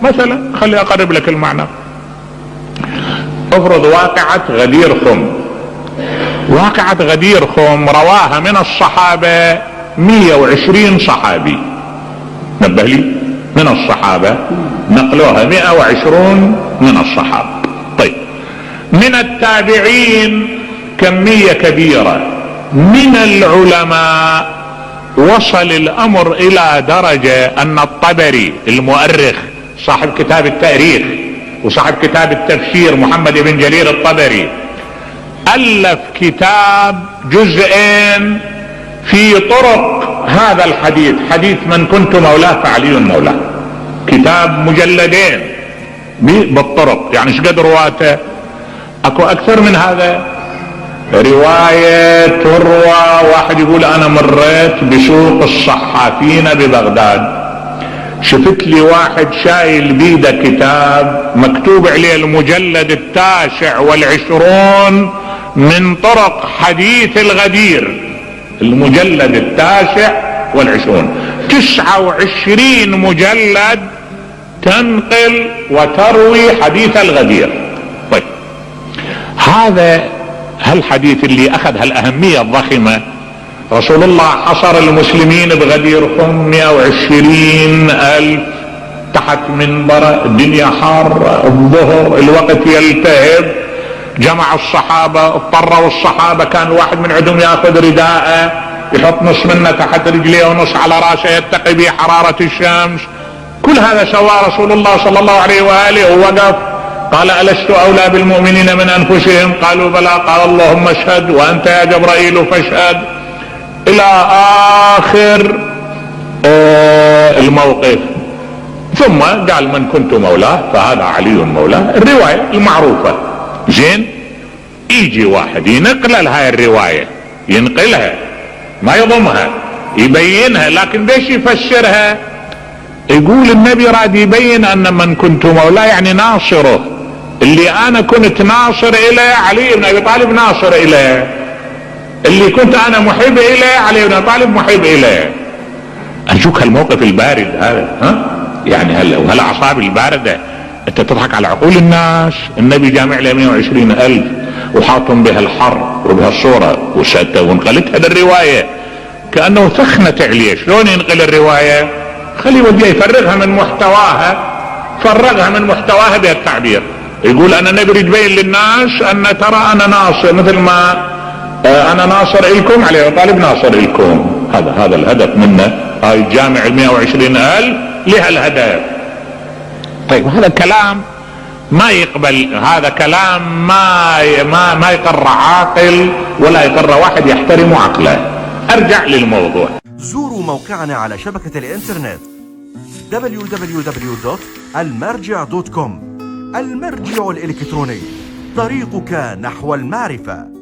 مثلا خلي اقرب لك المعنى. افرض واقعة غدير خم. واقعة غدير خم رواها من الصحابة 120 صحابي. نبه لي، من الصحابة نقلوها 120 من الصحابة. طيب من التابعين كمية كبيرة. من العلماء وصل الامر الى درجة ان الطبري المؤرخ صاحب كتاب التاريخ وصاحب كتاب التفسير محمد بن جرير الطبري الف كتاب جزئين في طرق هذا الحديث، حديث من كنت مولاه فعلي مولاه. كتاب مجلدين بالطرق، يعني ايش قد رواته؟ اكو اكثر من هذا. رواية تروى، واحد يقول انا مريت بسوق الصحافين ببغداد، شفت لي واحد شايل بيده كتاب مكتوب عليه المجلد 29 من طرق حديث الغدير. المجلد 29 29 مجلد تنقل وتروي حديث الغدير. طيب هذا هالحديث اللي اخذ هالاهمية الضخمة، رسول الله حصر المسلمين بغدير خم 120,000 تحت منبره، الدنيا حار، الظهر، الوقت يلتهب، جمع الصحابة، اضطروا الصحابة كان واحد من عندهم ياخذ رداءه يحط نص منه تحت رجليه ونص على راسه يتقي به حرارة الشمس. كل هذا سواه رسول الله صلى الله عليه وآله ووقف قال ألست أولى بالمؤمنين من أنفسهم؟ قالوا بلى. قال اللهم اشهد وأنت يا جبرائيل فاشهد، إلى آخر الموقف. ثم قال من كنت مولاه فهذا علي مولاه، الرواية المعروفة. زين، يجي واحد ينقل هاي الرواية، ينقلها ما يضمها، يبينها، لكن ليش يفسرها؟ يقول النبي راد يبين ان من كنت مولاه يعني ناصره، اللي انا كنت ناصر اليه علي بن ابي طالب ناصر اليه، اللي كنت انا محب اليه علي بن ابي طالب محب اليه. ارجوك هالموقف البارد هذا، ها يعني هالاعصاب البارده، انت تضحك على عقول الناس. النبي جامع له 120,000 وحاطهم بهالحر وبهالصوره وانقلت هذه الروايه كانه ثخنه عليه. شلون ينقل الروايه؟ خلي وجهه يفرغها من محتواها، فرغها من محتواها بهالتعبير. يقول انا نبي يبين للناس ان ترى انا ناصر، مثل ما انا ناصر الكم علي بن طالب ناصر الكم. هذا الهدف منه، هاي الجامع 120,000 لها الهدف. طيب هذا كلام ما يقبل، هذا كلام ما يقر عاقل ولا يقر واحد يحترم عقله. ارجع للموضوع. زوروا موقعنا على شبكة الانترنت www.almarjiع.com. المرجع الإلكتروني، طريقك نحو المعرفة.